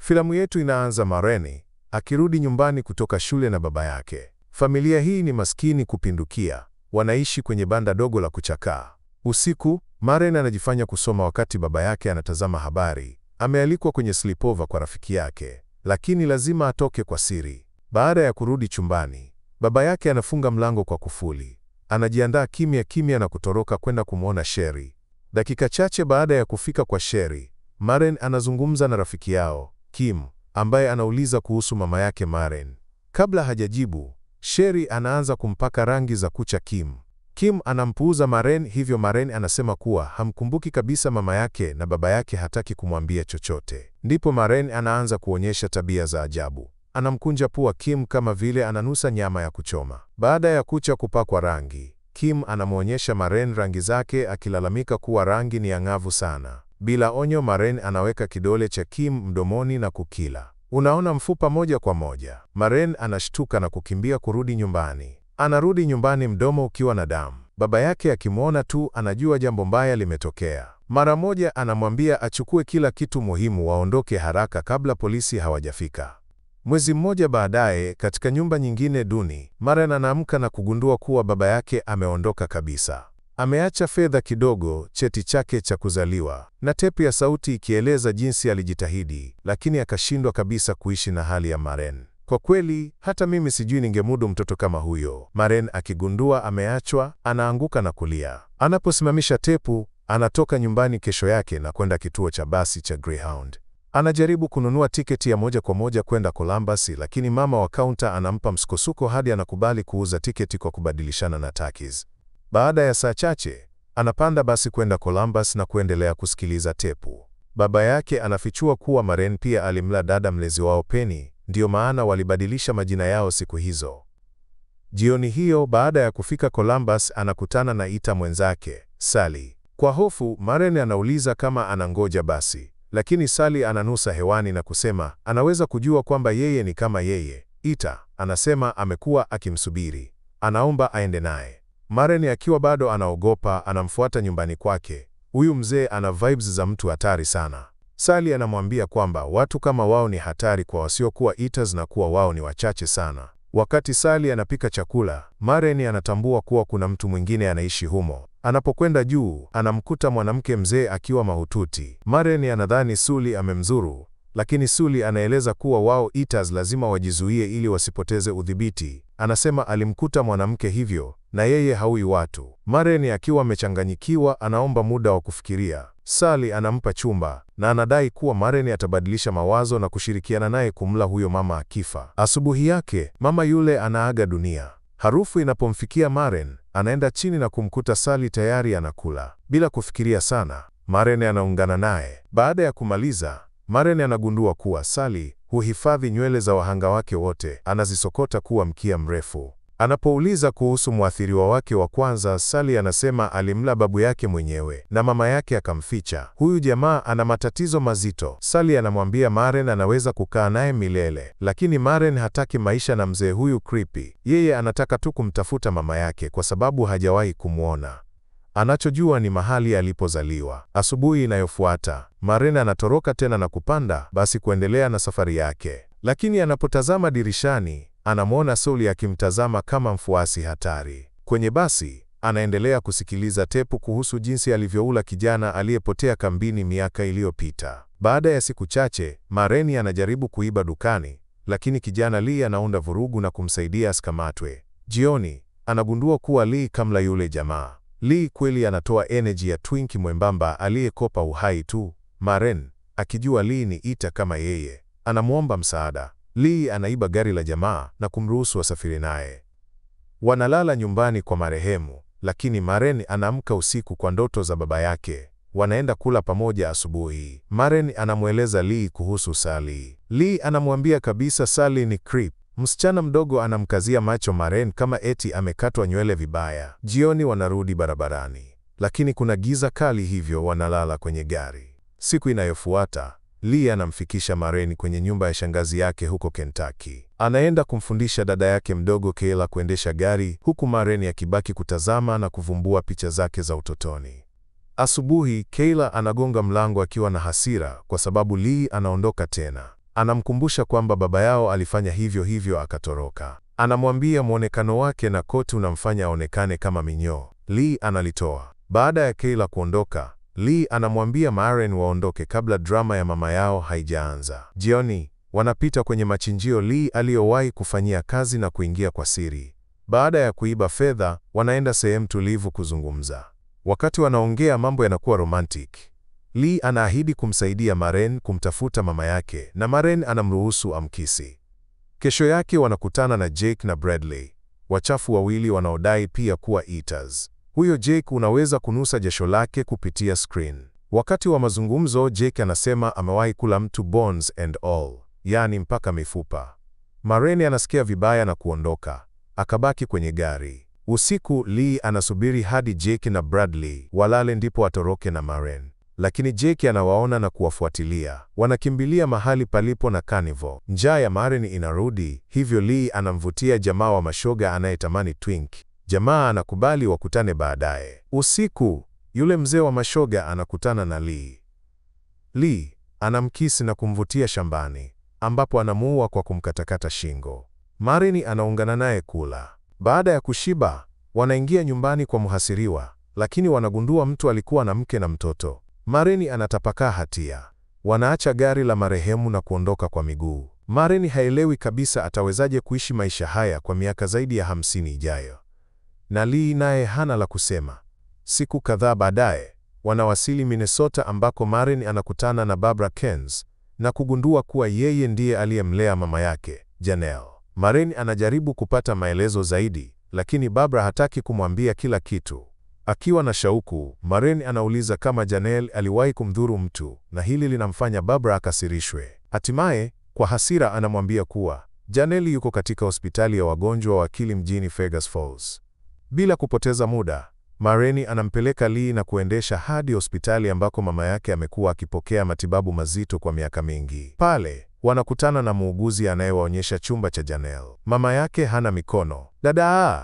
Filamu yetu inaanza Maren akirudi nyumbani kutoka shule na baba yake. Familia hii ni maskini kupindukia, wanaishi kwenye banda dogo la kuchakaa. Usiku, Maren anajifanya kusoma wakati baba yake anatazama habari. Amealikwa kwenye sleepover kwa rafiki yake, lakini lazima atoke kwa siri. Baada ya kurudi chumbani, baba yake anafunga mlango kwa kufuli. Anajiandaa kimya kimya na kutoroka kwenda kumwona Sherry. Dakika chache baada ya kufika kwa Sherry, Maren anazungumza na rafiki yao, Kim, ambaye anauliza kuhusu mama yake Maren. Kabla hajajibu, Sherry anaanza kumpaka rangi za kucha Kim. Kim anampuuza Maren, hivyo Maren anasema kuwa hamkumbuki kabisa mama yake na baba yake hataki kumwambia chochote. Ndipo Maren anaanza kuonyesha tabia za ajabu. Anamkunja pua Kim kama vile ananusa nyama ya kuchoma. Baada ya kucha kupakwa rangi, Kim anamwonyesha Maren rangi zake akilalamika kuwa rangi ni angavu sana. Bila onyo, Maren anaweka kidole cha Kim mdomoni na kukila. Unaona mfupa moja kwa moja. Maren anashtuka na kukimbia kurudi nyumbani. Anarudi nyumbani mdomo ukiwa na damu. Baba yake akimwona tu anajua jambo mbaya limetokea. Mara moja anamwambia achukue kila kitu muhimu waondoke haraka kabla polisi hawajafika. Mwezi mmoja baadaye, katika nyumba nyingine duni, Maren anaamka na kugundua kuwa baba yake ameondoka kabisa. Ameacha fedha kidogo, cheti chake cha kuzaliwa, na tepu ya sauti ikieleza jinsi alijitahidi, lakini akashindwa kabisa kuishi na hali ya Maren. Kwa kweli, hata mimi sijui ningemudu mtoto kama huyo. Maren akigundua ameachwa, anaanguka na kulia. Anaposimamisha tepu, anatoka nyumbani kesho yake na kwenda kituo cha basi cha Greyhound. Anajaribu kununua tiketi ya moja kwa moja kwenda Columbus, lakini mama wa kaunta anampa msukosuko hadi anakubali kuuza tiketi kwa kubadilishana na takis. Baada ya saa chache, anapanda basi kwenda Columbus na kuendelea kusikiliza tepu. Baba yake anafichua kuwa Maren pia alimla dada mlezi wao Penny, ndio maana walibadilisha majina yao siku hizo. Jioni hiyo, baada ya kufika Columbus, anakutana na Ita mwenzake, Sally. Kwa hofu, Maren anauliza kama anangoja basi, lakini Sally ananusa hewani na kusema anaweza kujua kwamba yeye ni kama yeye. Ita anasema amekuwa akimsubiri. Anaomba aende naye. Maren akiwa bado anaogopa, anamfuata nyumbani kwake. Huyu mzee ana vibes za mtu hatari sana. Sally anamwambia kwamba watu kama wao ni hatari kwa wasiokuwa Eaters na kuwa wao ni wachache sana. Wakati Sally anapika chakula, Maren anatambua kuwa kuna mtu mwingine anaishi humo. Anapokwenda juu, anamkuta mwanamke mzee akiwa mahututi. Maren anadhani Sully amemzuru, lakini Sully anaeleza kuwa wao Eaters lazima wajizuie ili wasipoteze udhibiti. Anasema alimkuta mwanamke hivyo, na yeye haui watu. Maren akiwa amechanganyikiwa anaomba muda wa kufikiria. Sally anampa chumba, na anadai kuwa Maren atabadilisha mawazo na kushirikiana naye kumla huyo mama akifa. Asubuhi yake, mama yule anaaga dunia. Harufu inapomfikia Maren, anaenda chini na kumkuta Sally tayari anakula. Bila kufikiria sana, Maren anaungana naye. Baada ya kumaliza, Maren anagundua kuwa Sally huhifadhi nywele za wahanga wake wote, anazisokota kuwa mkia mrefu. Anapouliza kuhusu mwathiriwa wake wa kwanza, Sally anasema alimla babu yake mwenyewe na mama yake akamficha. Huyu jamaa ana matatizo mazito. Sally anamwambia Maren anaweza kukaa naye milele, lakini Maren hataki maisha na mzee huyu creepy. Yeye anataka tu kumtafuta mama yake kwa sababu hajawahi kumwona. Anachojua ni mahali alipozaliwa. Asubuhi inayofuata, Maren anatoroka tena na kupanda basi kuendelea na safari yake. Lakini anapotazama dirishani, anamwona Sully akimtazama kama mfuasi hatari. Kwenye basi, anaendelea kusikiliza tepu kuhusu jinsi alivyoula kijana aliyepotea kambini miaka iliyopita. Baada ya siku chache, Maren anajaribu kuiba dukani, lakini kijana Lee anaunda vurugu na kumsaidia asikamatwe. Jioni, anagundua kuwa Lee kamla yule jamaa. Lee kweli anatoa energy ya twinki mwembamba aliyekopa uhai tu. Maren, akijua Lee ni Ita kama yeye, anamwomba msaada. Lee anaiba gari la jamaa na kumruhusu wasafiri naye. Wanalala nyumbani kwa marehemu, lakini Maren anaamka usiku kwa ndoto za baba yake. Wanaenda kula pamoja asubuhi. Maren anamweleza Lee kuhusu Sally. Lee anamwambia kabisa Sally ni creep. Msichana mdogo anamkazia macho Maren kama eti amekatwa nywele vibaya. Jioni wanarudi barabarani, lakini kuna giza kali, hivyo wanalala kwenye gari. Siku inayofuata, Lee anamfikisha Maren kwenye nyumba ya shangazi yake huko Kentucky. Anaenda kumfundisha dada yake mdogo Kayla kuendesha gari, huku Maren akibaki kutazama na kuvumbua picha zake za utotoni. Asubuhi, Kayla anagonga mlango akiwa na hasira kwa sababu Lee anaondoka tena. Anamkumbusha kwamba baba yao alifanya hivyo hivyo akatoroka. Anamwambia mwonekano wake na koti unamfanya aonekane kama minyoo. Lee analitoa. Baada ya Kayla kuondoka, Lee anamwambia Maren waondoke kabla drama ya mama yao haijaanza. Jioni, wanapita kwenye machinjio Lee aliyowahi kufanyia kazi na kuingia kwa siri. Baada ya kuiba fedha, wanaenda sehemu tulivu kuzungumza. Wakati wanaongea mambo yanakuwa romantic. Lee anaahidi kumsaidia Maren kumtafuta mama yake na Maren anamruhusu amkisi. Kesho yake wanakutana na Jake na Bradley, wachafu wawili wanaodai pia kuwa eaters. Huyo Jake unaweza kunusa jasho lake kupitia screen. Wakati wa mazungumzo, Jake anasema amewahi kula mtu bones and all, yani mpaka mifupa. Maren anasikia vibaya na kuondoka, akabaki kwenye gari. Usiku, Lee anasubiri hadi Jake na Bradley walale ndipo atoroke na Maren. Lakini Jake anawaona na kuwafuatilia. Wanakimbilia mahali palipo na carnival. Njaa ya Maren inarudi, hivyo Lee anamvutia jamaa wa mashoga anayetamani twink. Jamaa anakubali wakutane baadaye. Usiku, yule mzee wa mashoga anakutana na Lee. Lee anamkisi na kumvutia shambani, ambapo anamuua kwa kumkatakata shingo. Maren anaungana naye kula. Baada ya kushiba, wanaingia nyumbani kwa mhasiriwa, lakini wanagundua mtu alikuwa na mke na mtoto. Maren anatapakaa hatia. Wanaacha gari la marehemu na kuondoka kwa miguu. Maren haelewi kabisa atawezaje kuishi maisha haya kwa miaka zaidi ya 50 ijayo. Na Lee naye hana la kusema. Siku kadhaa baadaye, wanawasili Minnesota ambako Maren anakutana na Barbara Kenz na kugundua kuwa yeye ndiye aliyemlea mama yake, Janelle. Maren anajaribu kupata maelezo zaidi, lakini Barbara hataki kumwambia kila kitu. Akiwa na shauku, Maren anauliza kama Janelle aliwahi kumdhuru mtu, na hili linamfanya Barbara akasirishwe. Hatimaye, kwa hasira anamwambia kuwa Janelle yuko katika hospitali ya wagonjwa wa akili mjini Vegas Falls. Bila kupoteza muda, Maren anampeleka Lee na kuendesha hadi hospitali ambako mama yake amekuwa akipokea matibabu mazito kwa miaka mingi. Pale, wanakutana na muuguzi anayewaonyesha chumba cha Janelle. Mama yake hana mikono.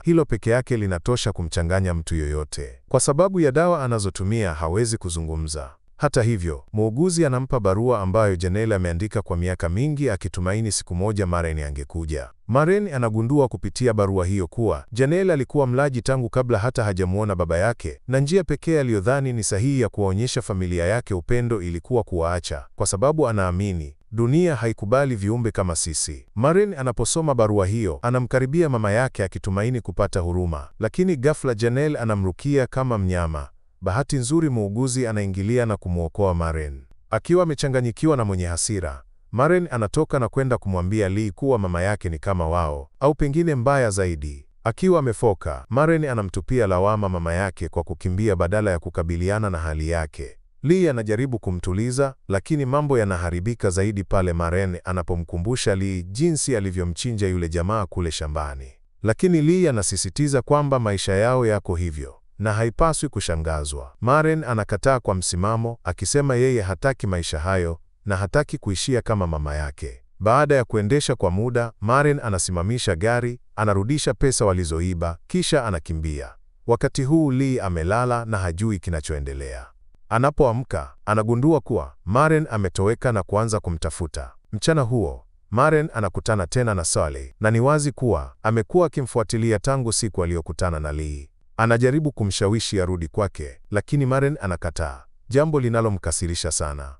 Hilo peke yake linatosha kumchanganya mtu yoyote. Kwa sababu ya dawa anazotumia hawezi kuzungumza. Hata hivyo, muuguzi anampa barua ambayo Janelle ameandika kwa miaka mingi akitumaini siku moja Maren angekuja. Maren anagundua kupitia barua hiyo kuwa Janelle alikuwa mlaji tangu kabla hata hajamuona baba yake, na njia pekee aliyodhani ni sahihi ya kuwaonyesha familia yake upendo ilikuwa kuwaacha, kwa sababu anaamini dunia haikubali viumbe kama sisi. Maren anaposoma barua hiyo, anamkaribia mama yake akitumaini kupata huruma, lakini ghafla Janelle anamrukia kama mnyama. Bahati nzuri muuguzi anaingilia na kumwokoa Maren. Akiwa amechanganyikiwa na mwenye hasira, Maren anatoka na kwenda kumwambia Lee kuwa mama yake ni kama wao, au pengine mbaya zaidi. Akiwa amefoka, Maren anamtupia lawama mama yake kwa kukimbia badala ya kukabiliana na hali yake. Lee anajaribu kumtuliza, lakini mambo yanaharibika zaidi pale Maren anapomkumbusha Lee jinsi alivyomchinja yule jamaa kule shambani. Lakini Lee anasisitiza kwamba maisha yao yako hivyo na haipaswi kushangazwa. Maren anakataa kwa msimamo, akisema yeye hataki maisha hayo na hataki kuishia kama mama yake. Baada ya kuendesha kwa muda, Maren anasimamisha gari, anarudisha pesa walizoiba, kisha anakimbia. Wakati huu Lee amelala na hajui kinachoendelea. Anapoamka, anagundua kuwa Maren ametoweka na kuanza kumtafuta. Mchana huo, Maren anakutana tena na Sally, na ni wazi kuwa amekuwa akimfuatilia tangu siku aliyokutana na Lee. Anajaribu kumshawishi arudi kwake, lakini Maren anakataa, jambo linalomkasirisha sana.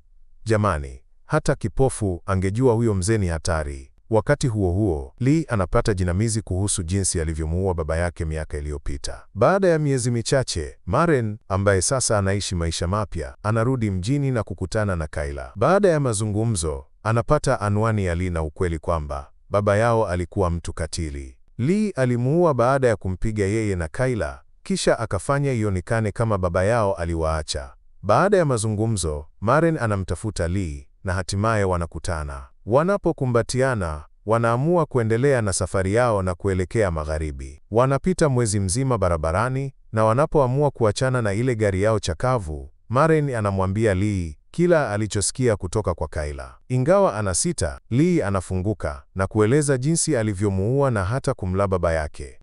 Jamani, hata kipofu angejua huyo mzee ni hatari. Wakati huo huo, Lee anapata jinamizi kuhusu jinsi alivyomuua baba yake miaka iliyopita. Baada ya miezi michache, Maren, ambaye sasa anaishi maisha mapya, anarudi mjini na kukutana na Kayla. Baada ya mazungumzo, anapata anwani ya Lee na ukweli kwamba baba yao alikuwa mtu katili. Lee alimuua baada ya kumpiga yeye na Kayla, kisha akafanya ionekane kama baba yao aliwaacha. Baada ya mazungumzo, Maren anamtafuta Lee na hatimaye wanakutana. Wanapokumbatiana, wanaamua kuendelea na safari yao na kuelekea magharibi. Wanapita mwezi mzima barabarani, na wanapoamua kuachana na ile gari yao chakavu, Maren anamwambia Lee kila alichosikia kutoka kwa Kayla. Ingawa anasita, Lee anafunguka na kueleza jinsi alivyomuua na hata kumla baba yake.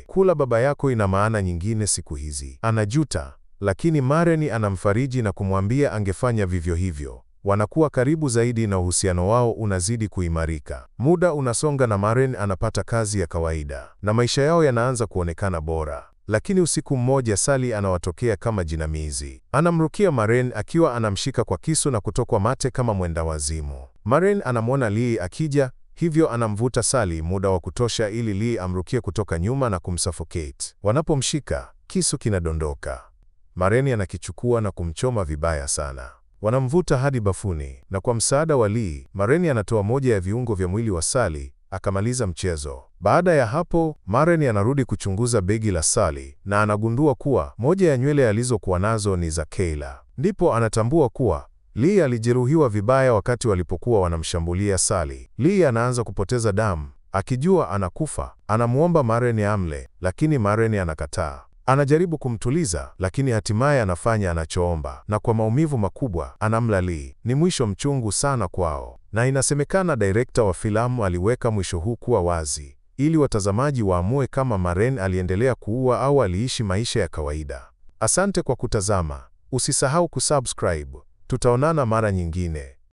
Kula baba yako ina maana nyingine siku hizi. Anajuta, lakini Maren anamfariji na kumwambia angefanya vivyo hivyo. wanakuwa karibu zaidi na uhusiano wao unazidi kuimarika. Muda unasonga na Maren anapata kazi ya kawaida na maisha yao yanaanza kuonekana bora. Lakini usiku mmoja Sally anawatokea kama jinamizi. Anamrukia Maren akiwa anamshika kwa kisu na kutokwa mate kama mwenda wazimu. Maren anamwona Lee akija, hivyo anamvuta Sally muda wa kutosha ili Lee amrukie kutoka nyuma na kumsuffocate. Wanapomshika, kisu kinadondoka. Maren anakichukua na kumchoma vibaya sana. Wanamvuta hadi bafuni na kwa msaada wa Lee, Maren anatoa moja ya viungo vya mwili wa Sally, akamaliza mchezo. Baada ya hapo, Maren anarudi kuchunguza begi la Sally na anagundua kuwa moja ya nywele alizokuwa nazo ni za Kayla. Ndipo anatambua kuwa Lee alijeruhiwa vibaya wakati walipokuwa wanamshambulia Sally. Lee anaanza kupoteza damu, akijua anakufa. Anamuomba Maren amle, lakini Maren anakataa. Anajaribu kumtuliza, lakini hatimaye anafanya anachoomba, na kwa maumivu makubwa anamla Lee. Ni mwisho mchungu sana kwao, na inasemekana director wa filamu aliweka mwisho huu kuwa wazi, ili watazamaji waamue kama Maren aliendelea kuua au aliishi maisha ya kawaida. Asante kwa kutazama. Usisahau kusubscribe. Tutaonana mara nyingine.